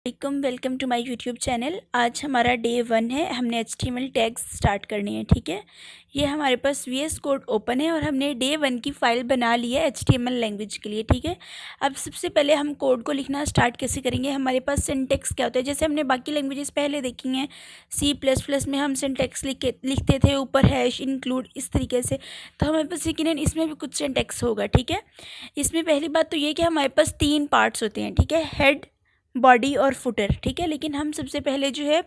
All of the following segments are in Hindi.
Welcome to my YouTube channel. आज हमारा डे 1 है। हमने HTML टैग्स स्टार्ट करनी है। ठीक है, ये हमारे पास VS कोड ओपन है और हमने डे 1 की फ़ाइल बना ली है HTML लैंग्वेज के लिए। ठीक है, अब सबसे पहले हम कोड को लिखना स्टार्ट कैसे करेंगे। हमारे पास सिंटेक्स क्या होता है, जैसे हमने बाकी लैंग्वेजेस पहले देखी हैं। C++ में हम सिंटेक्स लिखते थे, ऊपर हैश इंक्लूड, इस तरीके से। तो हमारे पास यकीनन इसमें भी कुछ सिंटेक्स होगा। ठीक है, इसमें पहली बात तो ये कि हमारे पास 3 पार्ट्स होते हैं। ठीक है, हेड, बॉडी और फुटर। ठीक है, लेकिन हम सबसे पहले जो है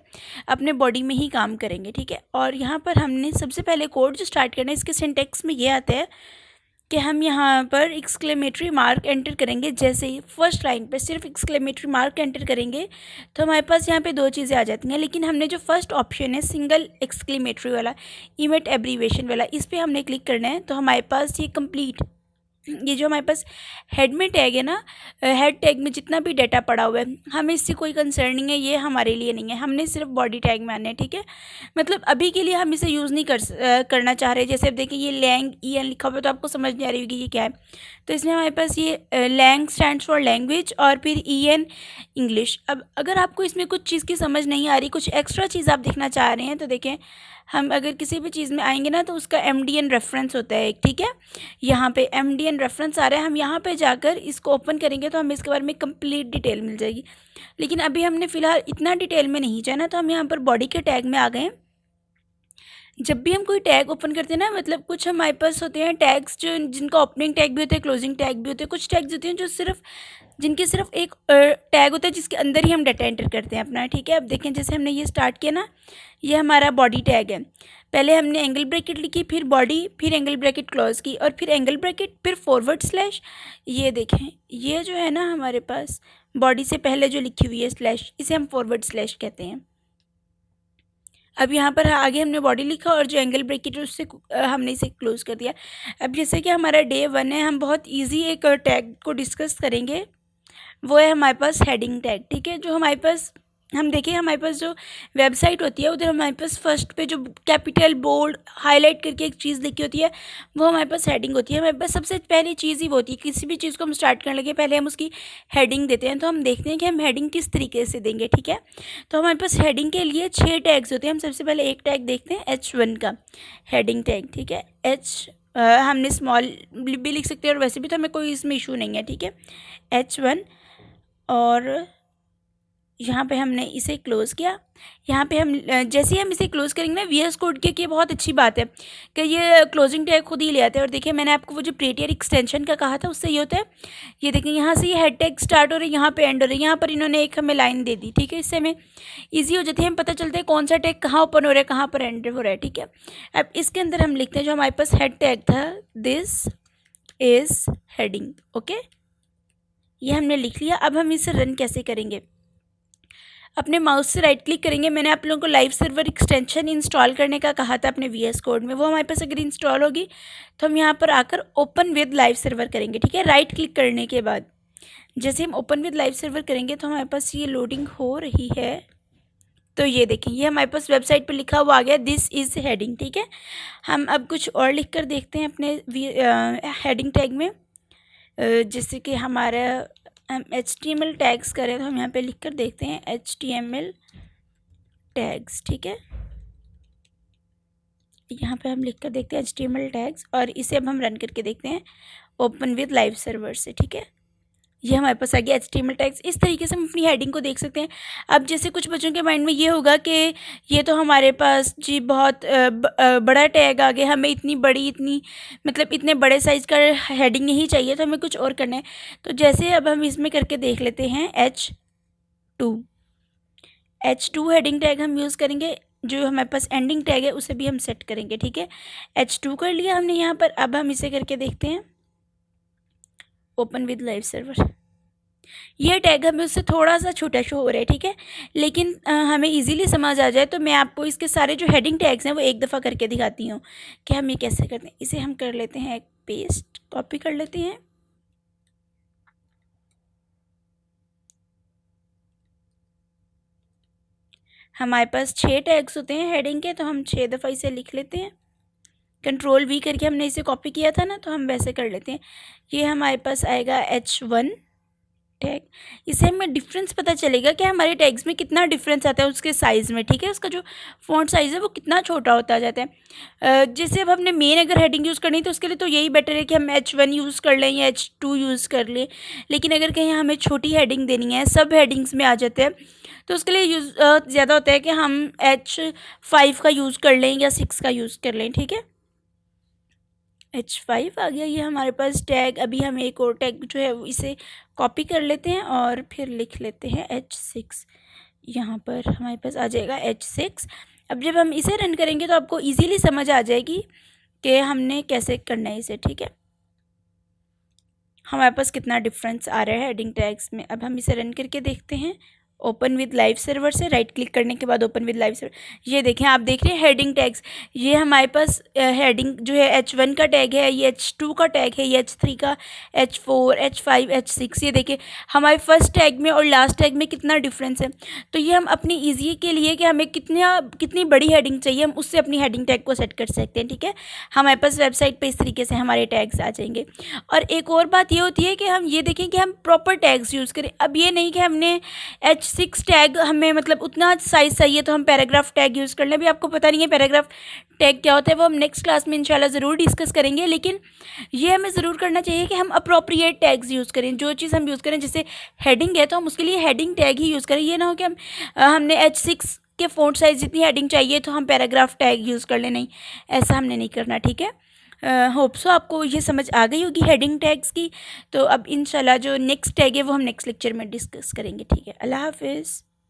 अपने बॉडी में ही काम करेंगे। ठीक है, और यहाँ पर हमने सबसे पहले कोड जो स्टार्ट करना है, इसके सिंटेक्स में ये आता है कि हम यहाँ पर एक्सक्लेमेटरी मार्क एंटर करेंगे। जैसे ही फर्स्ट लाइन पर सिर्फ एक्सक्लेमेटरी मार्क एंटर करेंगे तो हमारे पास यहाँ पे 2 चीज़ें आ जाती हैं। लेकिन हमने जो फर्स्ट ऑप्शन है सिंगल एक्सक्लेमेटरी वाला, इमेट एब्रीवेशन वाला, इस पर हमने क्लिक करना है। तो हमारे पास ये कंप्लीट, ये जो हमारे पास हेड में टैग है ना, हेड टैग में जितना भी डाटा पड़ा हुआ है, हमें इससे कोई कंसर्न नहीं है, ये हमारे लिए नहीं है। हमने सिर्फ बॉडी टैग में आना है। ठीक है, मतलब अभी के लिए हम इसे यूज़ नहीं करना चाह रहे। जैसे अब देखिए ये लैंग EN लिखा हुआ है, तो आपको समझ नहीं आ रही होगी ये क्या है। तो इसमें हमारे पास ये लैंग स्टैंड्स फॉर लैंग्वेज और फिर EN इंग्लिश। अब अगर आपको इसमें कुछ चीज़ की समझ नहीं आ रही, कुछ एक्स्ट्रा चीज़ आप देखना चाह रहे हैं, तो देखें हम अगर किसी भी चीज़ में आएंगे ना, तो उसका MDN रेफरेंस होता है एक। ठीक है, यहाँ पे MDN रेफरेंस आ रहा है, हम यहाँ पे जाकर इसको ओपन करेंगे तो हमें इसके बारे में कंप्लीट डिटेल मिल जाएगी। लेकिन अभी हमने फ़िलहाल इतना डिटेल में नहीं जाना, तो हम यहाँ पर बॉडी के टैग में आ गए हैं। जब भी हम कोई टैग ओपन करते हैं ना, मतलब कुछ हमारे पास होते हैं टैग्स जो जिनका ओपनिंग टैग भी होता है, क्लोजिंग टैग भी होते हैं। कुछ टैग्स होते हैं जो जिनके सिर्फ एक टैग होता है जिसके अंदर ही हम डाटा एंटर करते हैं अपना। ठीक है, अब देखें जैसे हमने ये स्टार्ट किया ना, ये हमारा बॉडी टैग है। पहले हमने एंगल ब्रैकेट लिखी, फिर बॉडी, फिर एंगल ब्रैकेट क्लोज की, और फिर एंगल ब्रैकेट, फिर फॉरवर्ड स्लैश। ये देखें, ये जो है ना हमारे पास बॉडी से पहले जो लिखी हुई है स्लैश, इसे हम फॉरवर्ड स्लैश कहते हैं। अब यहाँ पर आगे हमने बॉडी लिखा और जो एंगल ब्रैकेट है उससे हमने इसे क्लोज कर दिया। अब जैसे कि हमारा डे 1 है, हम बहुत ईजी एक टैग को डिस्कस करेंगे, वो है हमारे पास हेडिंग टैग। ठीक है, जो हमारे पास हम देखें, हमारे पास जो वेबसाइट होती है उधर हमारे पास फर्स्ट पे जो कैपिटल बोल्ड हाईलाइट करके एक चीज़ लिखी होती है, वो हमारे पास हेडिंग होती है। हमारे पास सबसे पहली चीज़ ही वो होती है, किसी भी चीज़ को हम स्टार्ट करने लगे पहले हम उसकी हेडिंग देते हैं। तो हम देखते हैं कि हम हेडिंग किस तरीके से देंगे। ठीक है, तो हमारे पास हेडिंग के लिए 6 टैग्स होते हैं। हम सबसे पहले एक टैग देखते हैं H1 का, हेडिंग टैग। ठीक है, हमने स्मॉल भी लिख सकते हैं, और वैसे भी तो हमें कोई इसमें इशू नहीं है। ठीक है, H1, और यहाँ पे हमने इसे क्लोज़ किया। यहाँ पे हम जैसे ही हम इसे क्लोज़ करेंगे ना, VS कोड के बहुत अच्छी बात है कि ये क्लोजिंग टैग खुद ही ले आते हैं। और देखिए मैंने आपको वो जो प्रीटियर एक्सटेंशन का कहा था, उससे ये होता है, ये देखें यहाँ से ये हेड टैग स्टार्ट हो रहा है, यहाँ पे एंड हो रहा है। यहाँ पर इन्होंने एक हमें लाइन दे दी। ठीक है, इससे हमें ईजी हो जाती है, हमें पता चलता है कौन सा टैग कहाँ ओपन हो रहा है, कहाँ पर एंड हो रहा है। ठीक है, अब इसके अंदर हम लिखते हैं जो हमारे पास हेड टैग था, दिस इज़ हेडिंग। ओके, ये हमने लिख लिया। अब हम इसे रन कैसे करेंगे, अपने माउस से राइट क्लिक करेंगे। मैंने आप लोगों को लाइव सर्वर एक्सटेंशन इंस्टॉल करने का कहा था अपने VS कोड में, वो हमारे पास अगर इंस्टॉल होगी तो हम यहाँ पर आकर ओपन विद लाइव सर्वर करेंगे। ठीक है, राइट क्लिक करने के बाद जैसे हम ओपन विद लाइव सर्वर करेंगे तो हमारे पास ये लोडिंग हो रही है। तो ये देखें, ये हमारे पास वेबसाइट पर लिखा हुआ आ गया, दिस इज़ हेडिंग। ठीक है, हम अब कुछ और लिख कर देखते हैं अपने हेडिंग टैग में। जैसे कि हमारा हम HTML टैग्स करें तो हम यहाँ पे लिख कर देखते हैं HTML टैग्स। ठीक है, यहाँ पे हम लिख कर देखते हैं HTML टैग्स, और इसे अब हम रन करके देखते हैं ओपन विद लाइव सर्वर से। ठीक है, ये हमारे पास आ गया HTML टैग्स। इस तरीके से हम अपनी हेडिंग को देख सकते हैं। अब जैसे कुछ बच्चों के माइंड में ये होगा कि ये तो हमारे पास जी बहुत बड़ा टैग आ गया, हमें इतनी बड़ी, इतनी मतलब इतने बड़े साइज़ का हेडिंग नहीं चाहिए, तो हमें कुछ और करना है। तो जैसे अब हम इसमें करके देख लेते हैं H2 हेडिंग टैग हम यूज़ करेंगे। जो हमारे पास एंडिंग टैग है उसे भी हम सेट करेंगे। ठीक है, H2 कर लिया हमने यहाँ पर। अब हम इसे करके देखते हैं ओपन विद लाइव सर्वर। ये टैग हमें उससे थोड़ा सा छोटा शो हो रहा है। ठीक है, लेकिन हमें इजीली समझ आ जाए तो मैं आपको इसके सारे जो हेडिंग टैग्स हैं वो एक दफ़ा करके दिखाती हूँ कि हम ये कैसे करते हैं। इसे हम कर लेते हैं पेस्ट, कॉपी कर लेते हैं। हमारे पास 6 टैग्स होते हैं हेडिंग के, तो हम 6 दफ़ा इसे लिख लेते हैं। Ctrl+V करके हमने इसे कॉपी किया था ना, तो हम वैसे कर लेते हैं। ये हमारे पास आएगा H1, टैग, इससे हमें डिफरेंस पता चलेगा कि हमारे टैग्स में कितना डिफरेंस आता है उसके साइज़ में, ठीक है। उसका जो फ़ॉन्ट साइज़ है वो कितना छोटा होता जाता है। जैसे अब हमने मेन अगर हेडिंग यूज़ करनी है तो उसके लिए तो यही बेटर है कि हम H1 यूज़ कर लें या H2 यूज़ कर लें। लेकिन अगर कहीं हमें छोटी हेडिंग देनी है, सब हेडिंग्स में आ जाते हैं, तो उसके लिए यूज़ ज़्यादा होता है कि हम H5 का यूज़ कर लें या 6 का यूज़ कर लें, ठीक है। H5 आ गया ये हमारे पास टैग। अभी हम एक और टैग जो है इसे कॉपी कर लेते हैं और फिर लिख लेते हैं H6। यहाँ पर हमारे पास आ जाएगा H6। अब जब हम इसे रन करेंगे तो आपको इजीली समझ आ जाएगी कि हमने कैसे करना है इसे, ठीक है। हमारे पास कितना डिफरेंस आ रहा है हेडिंग टैग्स में। अब हम इसे रन करके देखते हैं। ओपन विद लाइव सर्वर से राइट क्लिक करने के बाद ओपन विद लाइव सर्वर, ये देखें, आप देख रहे हैं हेडिंग टैग्स। ये हमारे पास हेडिंग जो है H1 का टैग है, ये H2 का टैग है, ये H3 का, H4, H5, H6। ये देखिए हमारे फर्स्ट टैग में और लास्ट टैग में कितना डिफरेंस है। तो ये हम अपनी ईजी के लिए कि हमें कितनी बड़ी हेडिंग चाहिए, हम उससे अपनी हेडिंग टैग को सेट कर सकते हैं, ठीक है। हमारे पास वेबसाइट पर इस तरीके से हमारे टैग्स आ जाएंगे। और एक और बात ये होती है कि हम ये देखें कि हम प्रॉपर टैग्स यूज़ करें। अब ये नहीं कि हमने H6 टैग हमें मतलब उतना साइज़ चाहिए तो हम पैराग्राफ टैग यूज़ कर लें। अभी आपको पता नहीं है पैराग्राफ टैग क्या होता है, वो हम नेक्स्ट क्लास में इंशाल्लाह ज़रूर डिस्कस करेंगे। लेकिन ये हमें ज़रूर करना चाहिए कि हम अप्रोप्रिएट टैग्स यूज़ करें। जो चीज़ हम यूज़ करें, जैसे हेडिंग है तो हम उसके लिए हेडिंग टैग ही यूज़ करें। ये ना हो कि हमने H6 के फ़ॉन्ट साइज़ जितनी हेडिंग चाहिए तो हम पैराग्राफ टैग यूज़ कर लें, नहीं, ऐसा हमने नहीं करना, ठीक है। होप सो आपको ये समझ आ गई होगी हेडिंग टैग्स की। तो अब इंशाल्लाह जो नेक्स्ट टैग है वो हम नेक्स्ट लेक्चर में डिस्कस करेंगे, ठीक है। अल्लाह हाफिज़।